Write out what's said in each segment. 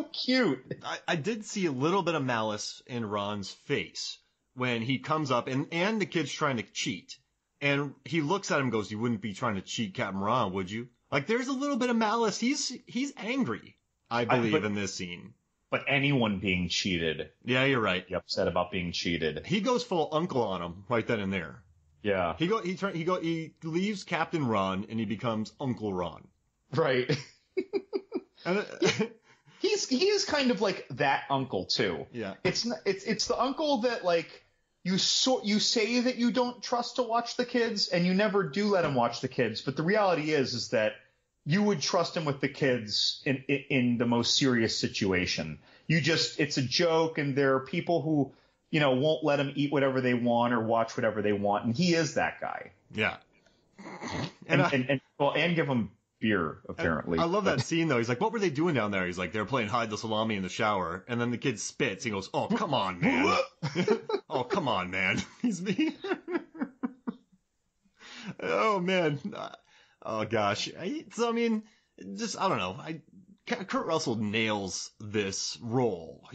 cute. I did see a little bit of malice in Ron's face when he comes up and the kid's trying to cheat. And he looks at him and goes, "You wouldn't be trying to cheat Captain Ron, would you?" Like, there's a little bit of malice. He's angry, I believe, in this scene. But anyone being cheated. Yeah, you're right. Be upset about being cheated. He goes full uncle on him right then and there. Yeah. He leaves Captain Ron and he becomes Uncle Ron. Right. And he is kind of like that uncle too. Yeah. It's the uncle that, like, you say that you don't trust to watch the kids, and you never do let him watch the kids. But the reality is that you would trust him with the kids in the most serious situation. It's a joke, and there are people who, won't let him eat whatever they want or watch whatever they want, and he is that guy. Yeah. And give him beer, apparently. I love that scene, though. He's like, "What were they doing down there?" He's like, "They're playing hide the salami in the shower." And then the kid spits. He goes, "Oh, come on, man." "Oh, come on, man." He's me. Oh, man. Oh, gosh. I don't know. Kurt Russell nails this role.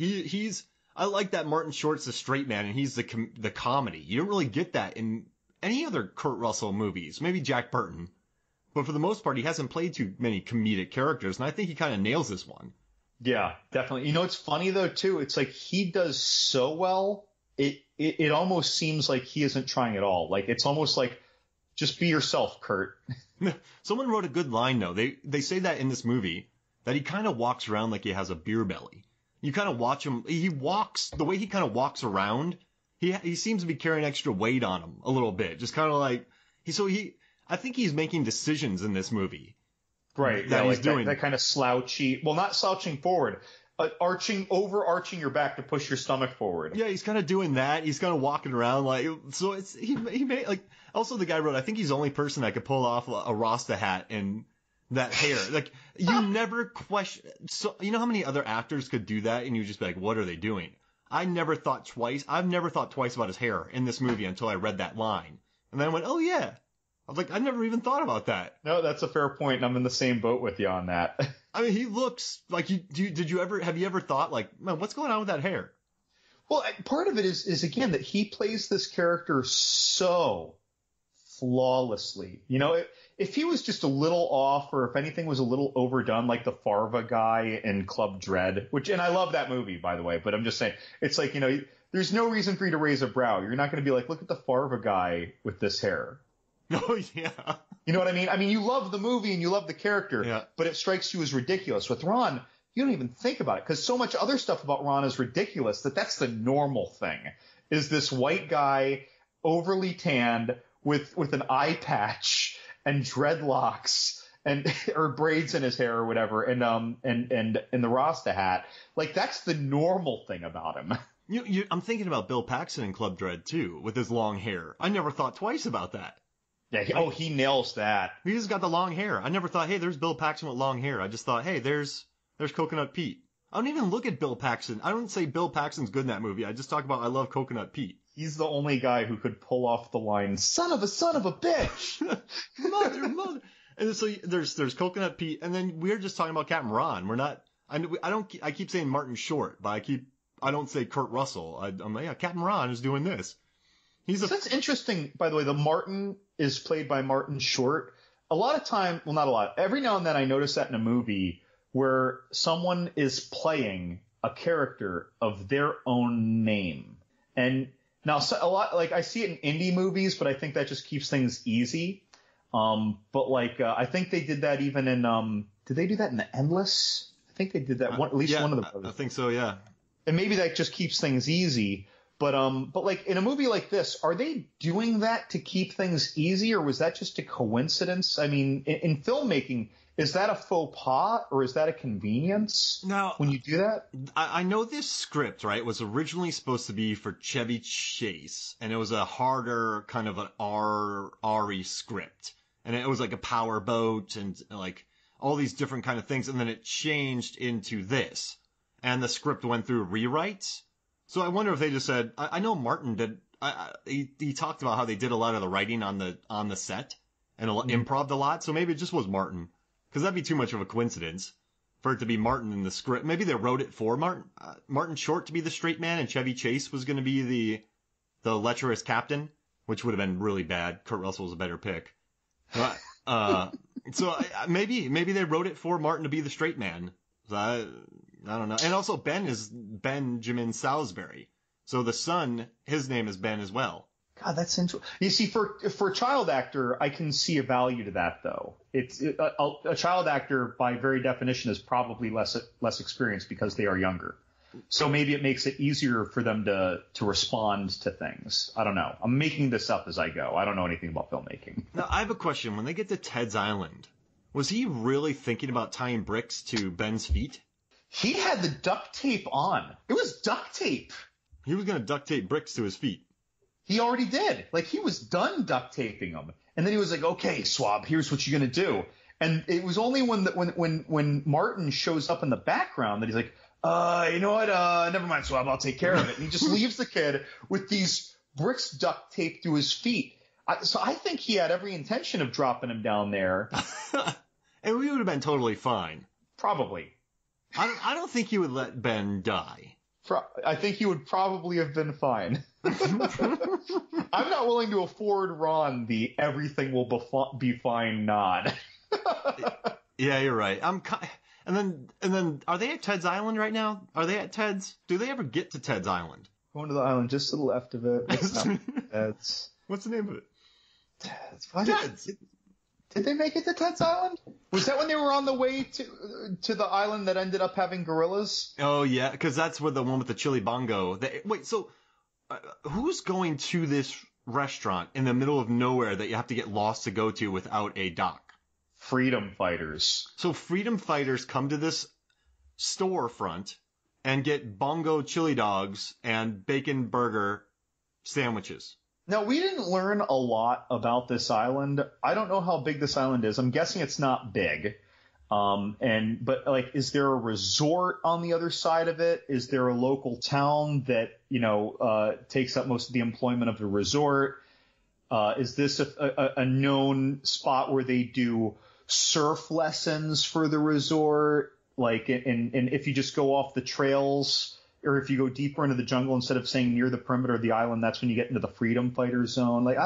I like that Martin Short's the straight man and he's the comedy. You don't really get that in any other Kurt Russell movies. Maybe Jack Burton. But for the most part, he hasn't played too many comedic characters, and I think he kind of nails this one. Yeah, definitely. It's funny, though, too. It's like he does so well, it almost seems like he isn't trying at all. Like, it's almost like, just be yourself, Kurt. Someone wrote a good line, though. They say that in this movie, that he kind of walks around like he has a beer belly. You kind of watch him. The way he kind of walks around, he seems to be carrying extra weight on him a little bit. Just kind of like, I think he's making decisions in this movie. Right. That he's doing. That kind of slouchy, well, not slouching forward, overarching your back to push your stomach forward. Yeah, he's kind of doing that. He's kind of walking around like, so he made, like, also the guy wrote, "I think he's the only person that could pull off a Rasta hat and that hair." Like, you never question, so, you know how many other actors could do that and you just be like, what are they doing? I've never thought twice about his hair in this movie until I read that line. And then I went, oh yeah. I was like, I never even thought about that. No, that's a fair point, and I'm in the same boat with you on that. I mean, he looks like have you ever thought, like, man, what's going on with that hair? Well, part of it is again, that he plays this character so flawlessly. If he was just a little off, or if anything was a little overdone, like the Farva guy in Club Dread, and I love that movie, by the way, but I'm just saying, it's like, there's no reason for you to raise a brow. You're not going to be like, look at the Farva guy with this hair. Oh, yeah. You know what I mean? I mean, you love the movie and you love the character, yeah, but it strikes you as ridiculous. With Ron, you don't even think about it, because so much other stuff about Ron is ridiculous that's the normal thing, is this white guy, overly tanned, with an eye patch and dreadlocks or braids in his hair or whatever, and the Rasta hat. Like, that's the normal thing about him. I'm thinking about Bill Paxton in Club Dread, too, with his long hair. I never thought twice about that. Yeah, he nails that. He just got the long hair. I never thought, hey, there's Bill Paxton with long hair. I just thought, hey, there's Coconut Pete. I don't even look at Bill Paxton. I don't say Bill Paxton's good in that movie. I just talk about I love Coconut Pete. He's the only guy who could pull off the line, son of a bitch. mother. And so there's Coconut Pete, and then we're just talking about Captain Ron. We're not. I keep saying Martin Short, but I don't say Kurt Russell. I'm like, yeah, Captain Ron is doing this. That's interesting, by the way. The Martin is played by Martin Short. A lot of time, well, not a lot. Every now and then I notice that in a movie where someone is playing a character of their own name. And now a lot, like, I see it in indie movies, but I think that just keeps things easy. But like, I think they did that even in, did they do that in The Endless? I think they did that at least one of the brothers. I think so, yeah. And maybe that just keeps things easy. But like, in a movie like this, are they doing that to keep things easy, or was that just a coincidence? I mean, in filmmaking, is that a faux pas or is that a convenience? Now, when you do that? I know this script, right, was originally supposed to be for Chevy Chase, and it was a harder kind of an R-y script. And it was like a power boat and like all these different kind of things. And then it changed into this, and the script went through rewrites. So I wonder if they just said, I know Martin did, he talked about how they did a lot of the writing on the set and improv a lot. So maybe it just was Martin, because that'd be too much of a coincidence. for it to be Martin in the script. Maybe they wrote it for Martin Short to be the straight man, and Chevy Chase was going to be the lecherous captain, which would have been really bad. Kurt Russell was a better pick. But, so maybe they wrote it for Martin to be the straight man. So I don't know. And also Ben is Benjamin Salisbury. So the son, his name is Ben as well. God, that's interesting. You see, for a child actor, I can see a value to that, though. A child actor, by very definition, is probably less experienced because they are younger. So maybe it makes it easier for them to respond to things. I don't know. I'm making this up as I go. I don't know anything about filmmaking. Now, I have a question. When they get to Ted's Island, was he really thinking about tying bricks to Ben's feet? He had the duct tape on. It was duct tape. He was going to duct tape bricks to his feet. He already did. Like, he was done duct taping them. And then he was like, okay, Swab, here's what you're going to do. And it was only when Martin shows up in the background that he's like, you know what? Never mind, Swab, I'll take care of it. And he just leaves the kid with these bricks duct taped to his feet. So I think he had every intention of dropping him down there. And we would have been totally fine. Probably. I don't think he would let Ben die. I think he would probably have been fine. I'm not willing to afford Ron the everything will be fine nod. Yeah, you're right. And then are they at Ted's Island right now? Are they at Ted's? Do they ever get to Ted's Island? Going to the island just to the left of it. Ted's. What's the name of it? Ted's. Did they make it to Ted's Island? Was that when they were on the way to the island that ended up having gorillas? Oh, yeah, because that's where the one with the chili bongo. Wait, so who's going to this restaurant in the middle of nowhere that you have to get lost to go to without a dock? Freedom fighters. So freedom fighters come to this storefront and get bongo chili dogs and bacon burger sandwiches. Now, we didn't learn a lot about this island. I don't know how big this island is. I'm guessing it's not big. But like, is there a resort on the other side of it? Is there a local town that, takes up most of the employment of the resort? Is this a known spot where they do surf lessons for the resort? Like, and if you just go off the trails, or if you go deeper into the jungle instead of saying near the perimeter of the island, that's when you get into the freedom fighter zone. Like,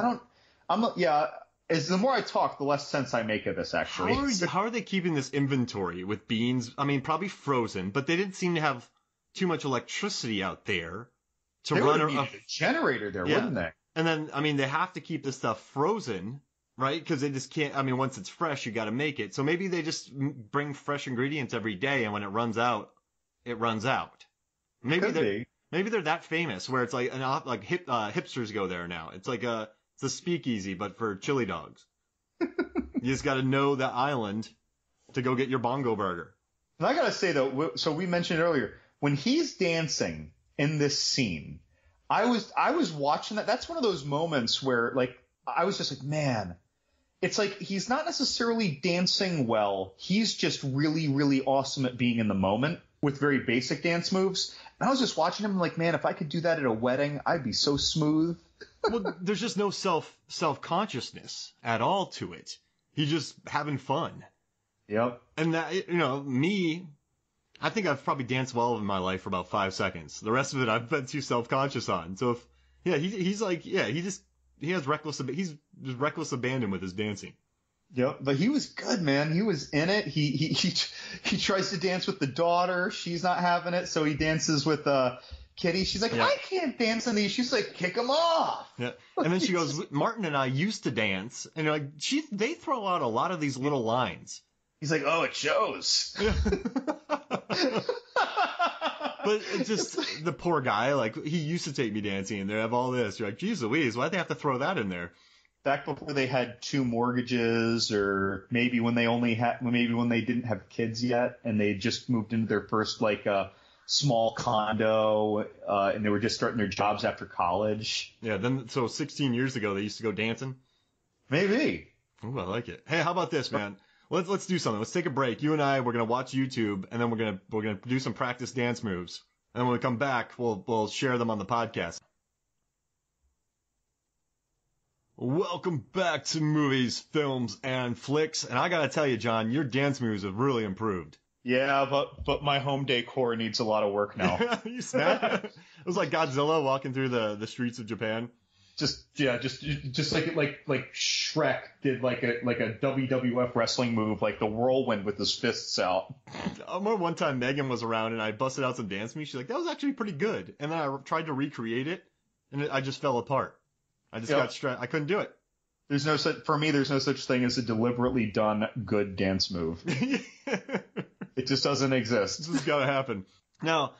as the more I talk, the less sense I make of this, actually. How are they keeping this inventory with beans? I mean, probably frozen, but they didn't seem to have too much electricity out there to run a generator there, wouldn't they? And then, I mean, they have to keep this stuff frozen, right? Because they just can't, I mean, once it's fresh, you got to make it. So maybe they just bring fresh ingredients every day, and when it runs out, it runs out. Maybe they're that famous where it's like hipsters go there now. It's like it's a speakeasy, but for chili dogs. You just got to know the island to go get your bongo burger. And I got to say, though, so we mentioned earlier, when he's dancing in this scene, I was watching that. That's one of those moments where, like, I was just like, man, it's like he's not necessarily dancing well. He's just really, really awesome at being in the moment with very basic dance moves. And I was just watching him like, man, if I could do that at a wedding, I'd be so smooth. Well, there's just no self-consciousness at all to it. He's just having fun. Yep. And that, me, I think I've probably danced well in my life for about 5 seconds. The rest of it I've been too self-conscious on. So he's reckless abandon with his dancing. Yep, but he was good, man. He was in it. He tries to dance with the daughter. She's not having it, so he dances with Kitty. She's like, I can't dance in these. She's like, kick him off. Yeah, and then she goes, Martin and I used to dance, and they throw out a lot of these little lines. He's like, oh, it shows. But it's just the poor guy. Like, he used to take me dancing, and they have all this. You're like, geez Louise, why'd they have to throw that in there? Back before they had 2 mortgages, or maybe when they didn't have kids yet, and they just moved into their first small condo, and they were just starting their jobs after college. Yeah. So 16 years ago, they used to go dancing. Maybe. Ooh, I like it. Hey, how about this, man? Let's do something. Let's take a break. You and I, we're gonna watch YouTube, and then we're gonna do some practice dance moves, and then when we come back, we'll share them on the podcast. Welcome back to Movies, Films, and Flicks. And I gotta tell you, John, your dance moves have really improved. Yeah, but my home decor needs a lot of work now. You snap. It was like Godzilla walking through the streets of Japan. Just like Shrek did like a WWF wrestling move, like the whirlwind with his fists out. I remember one time Megan was around and I busted out some dance moves. She's like, that was actually pretty good. And then I tried to recreate it and I just fell apart. I just got stressed. I couldn't do it. There's no such thing as a deliberately done good dance move. It just doesn't exist. This has got to happen. Now,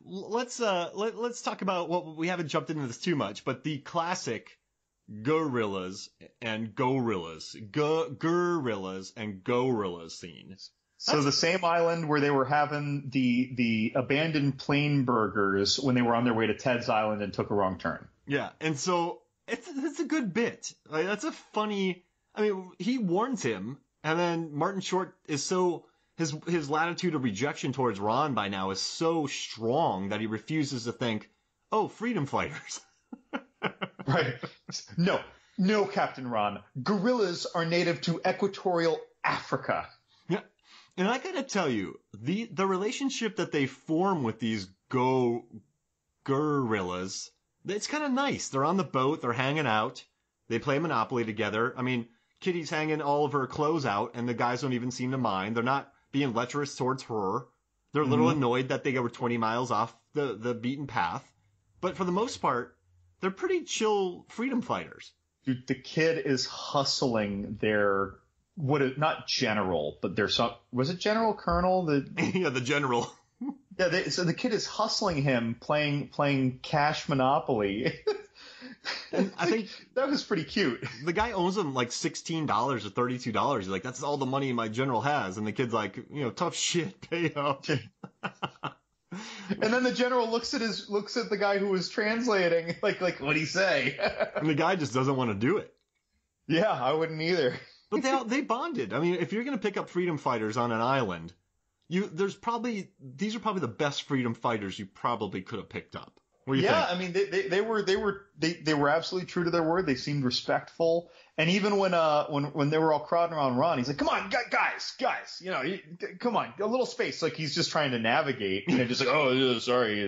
let's talk about what we haven't jumped into this too much, but the classic guerrillas and gorillas scenes. So the same island where they were having the abandoned plane burgers when they were on their way to Ted's Island and took a wrong turn. Yeah, and so it's a good bit. Like, that's a funny. I mean, he warns him, and then Martin Short is so. His latitude of rejection towards Ron by now is so strong that he refuses to think, oh, freedom fighters. Right. No, Captain Ron. Gorillas are native to equatorial Africa. Yeah. And I gotta tell you, the relationship that they form with these gorillas, it's kind of nice. They're on the boat, they're hanging out, they play Monopoly together. I mean, Kitty's hanging all of her clothes out, and the guys don't even seem to mind. They're not being lecherous towards her. They're a little annoyed that they were 20 miles off the beaten path. But for the most part, they're pretty chill freedom fighters. Dude, the kid is hustling their, not general, but their son, was it General Colonel? Yeah, the general. Yeah, so the kid is hustling him playing cash Monopoly. And I think that was pretty cute. The guy owes him like $16 or $32. He's like, that's all the money my general has. And the kid's like, tough shit, pay up. And then the general looks at the guy who was translating, like what'd he say? And the guy just doesn't want to do it. Yeah, I wouldn't either. But they bonded. I mean, if you're going to pick up freedom fighters on an island, these are probably the best freedom fighters you probably could have picked up. Yeah, I mean, they were absolutely true to their word. They seemed respectful, and even when they were all crowding around Ron, he's like, "Come on, guys, come on, a little space." Like he's just trying to navigate, and they're just like, "Oh, yeah, sorry."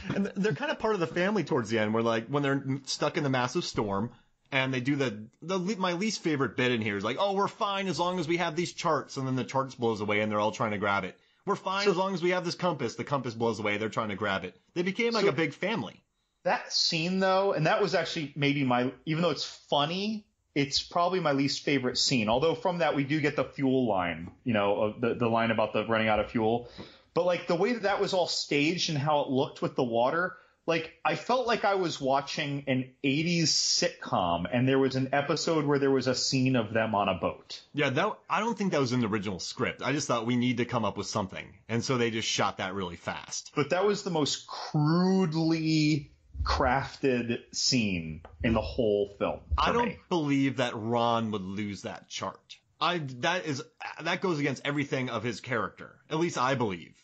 And they're kind of part of the family towards the end, where like when they're stuck in the massive storm, and they do my least favorite bit in here is like, "Oh, we're fine as long as we have these charts," and then the charts blows away, and they're all trying to grab it. We're fine as long as we have this compass. The compass blows away. They're trying to grab it. They became like a big family. That scene, though, and that was actually maybe even though it's funny, it's probably my least favorite scene. Although from that we do get the fuel line, the line about the running out of fuel. But like the way that was all staged and how it looked with the water, like I felt like I was watching an 80s sitcom and there was an episode where there was a scene of them on a boat. Yeah, I don't think that was in the original script. I just thought we need to come up with something. And so they just shot that really fast. But that was the most crudely crafted scene in the whole film. I don't believe that Ron would lose that chart. That goes against everything of his character. At least I believe.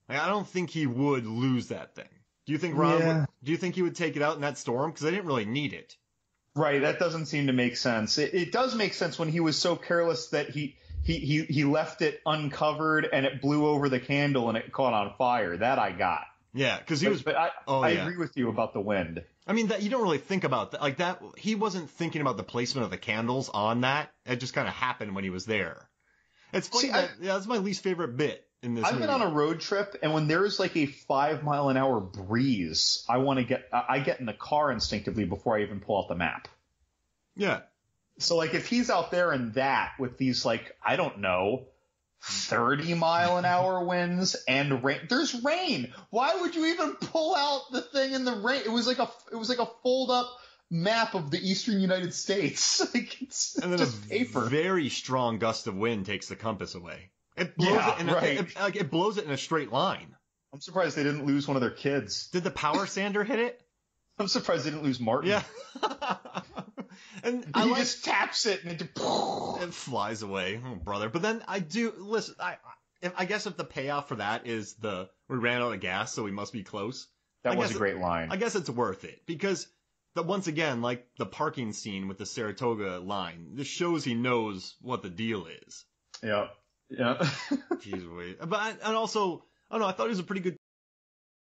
Like, I don't think he would lose that thing. Do you think do you think he would take it out in that storm? Because they didn't really need it. Right. That doesn't seem to make sense. It does make sense when he was so careless that he left it uncovered and it blew over the candle and it caught on fire. That I got. Yeah. Because he was. But I agree with you about the wind. I mean, you don't really think about that. Like that, he wasn't thinking about the placement of the candles on that. It just kind of happened when he was there. It's funny. That's my least favorite bit. I've been on a road trip, and when there's like a 5-mile-an-hour breeze, I get in the car instinctively before I even pull out the map. Yeah. So like if he's out there in that with these like, I don't know, 30-mile-an-hour winds and rain. There's rain. Why would you even pull out the thing in the rain? It was like a fold-up map of the eastern United States. Like it's and then just paper. A very strong gust of wind takes the compass away. It blows it blows it in a straight line. I'm surprised they didn't lose one of their kids. Did the power sander hit it? I'm surprised they didn't lose Martin. Yeah. And he just taps it and it flies away. Oh, brother. But then I guess if the payoff for that is we ran out of gas, so we must be close. That was a great line. I guess it's worth it because once again, like the parking scene with the Saratoga line, this shows he knows what the deal is. Yeah. Yeah. Jeez, wait. But and also, I don't know. I thought he was a pretty good